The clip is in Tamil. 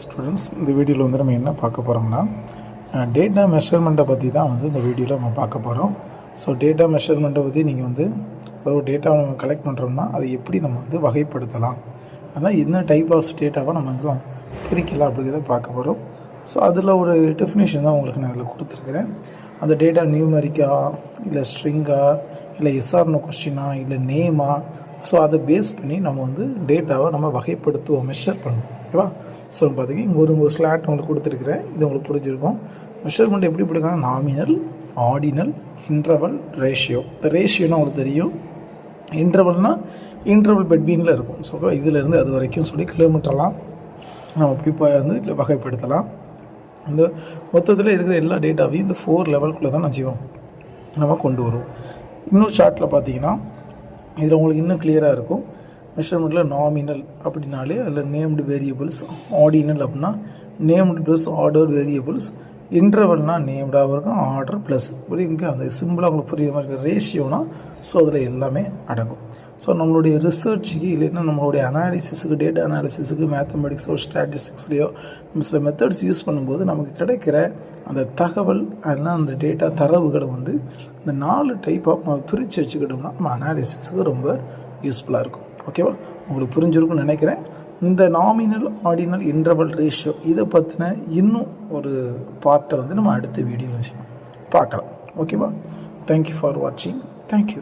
ஸ்டூடெண்ட்ஸ், இந்த வீடியோவில் வந்து நம்ம என்ன பார்க்க போகிறோம்னா டேட்டா மெஷர்மெண்ட்டை பற்றி தான் வந்து இந்த வீடியோவில் நம்ம பார்க்க போகிறோம். ஸோ டேட்டா மெஷர்மெண்ட்டை பற்றி நீங்கள் வந்து அதாவது டேட்டாவை நம்ம கலெக்ட் பண்ணுறோம்னா அதை எப்படி நம்ம வந்து வகைப்படுத்தலாம், ஆனால் என்ன டைப் ஆஃப் டேட்டாவை நம்ம வந்து பிரிக்கலாம் அப்படிங்கிறத பார்க்க போகிறோம். ஸோ அதில் ஒரு டெஃபினேஷன் தான் உங்களுக்கு நான் அதில் கொடுத்துருக்குறேன். அந்த டேட்டா நியூமெரிக்கா இல்லை ஸ்ட்ரிங்கா இல்லை எஸ்ஆர்னோ கொஸ்டினா இல்லை நேமா, ஸோ அதை பேஸ் பண்ணி நம்ம வந்து டேட்டாவை நம்ம வகைப்படுத்துவோம், மெஷர் பண்ணுவோம். ஓகேவா? ஸோ பார்த்தீங்க இங்கே ஒரு ஸ்லாட் உங்களுக்கு கொடுத்துருக்குறேன். இது உங்களுக்கு புரிஞ்சிருக்கும். மெஷர்மெண்ட் எப்படி பிடிக்காங்க? Nominal, ordinal, interval, ratio. இந்த ரேஷியோனா உங்களுக்கு தெரியும். இன்டர்வல்னால் இன்டர்வல் பெட்வீனில் இருக்கும். ஸோ இதிலேருந்து அது வரைக்கும் சொல்லி கிலோமீட்டர்லாம் நம்ம எப்படி வந்து இல்லை வகைப்படுத்தலாம். இந்த மொத்தத்தில் இருக்கிற எல்லா டேட்டாவையும் இந்த 4 லெவலுக்குள்ளே தான் நான் நம்ம கொண்டு வருவோம். இன்னொரு சார்ட்டில் பார்த்தீங்கன்னா இதில் உங்களுக்கு இன்னும் கிளியராக இருக்கும். மெஷர்மெண்ட்டில் நாமினல் அப்படின்னாலே அதில் நேம்டு வேரியபிள்ஸ், ஆர்டினல் அப்படின்னா நேம்டு ப்ளஸ் ஆர்டர் வேரியபிள்ஸ், இன்டர்வல்னால் நேம்டாகவும் இருக்கும், ஆர்டர் ப்ளஸ் இப்படி இங்கே அந்த சிம்பிளாக உங்களுக்கு புரியுற மாதிரி இருக்குது. ரேஷியோனா ஸோ அதில் எல்லாமே அடங்கும். ஸோ நம்மளுடைய ரிசர்ச்சுக்கு இல்லைன்னா நம்மளுடைய அனாலிசிஸுக்கு, டேட்டா அனாலிசிஸுக்கு, மேத்தமெட்டிக்ஸோ ஸ்டாட்டிஸ்டிக்ஸ்லையோ நம்ம சில மெத்தட்ஸ் யூஸ் பண்ணும்போது நமக்கு கிடைக்கிற அந்த தகவல் அதெல்லாம் அந்த டேட்டா தரவுகளை வந்து இந்த 4 டைப்பாக நம்ம பிரித்து வச்சுக்கிட்டோம்னா நம்ம அனாலிசிஸுக்கு ரொம்ப யூஸ்ஃபுல்லாக இருக்கும். ஓகேவா? உங்களுக்கு புரிஞ்சிருக்குன்னு நினைக்கிறேன். இந்த நாமினல், ஆர்டினல், இன்டர்வல், ரேஷியோ இதை பற்றின இன்னும் ஒரு பார்ட்டை வந்து நம்ம அடுத்த வீடியோவில் பார்க்கலாம். ஓகேவா? தேங்க்யூ ஃபார் வாட்சிங். தேங்க்யூ.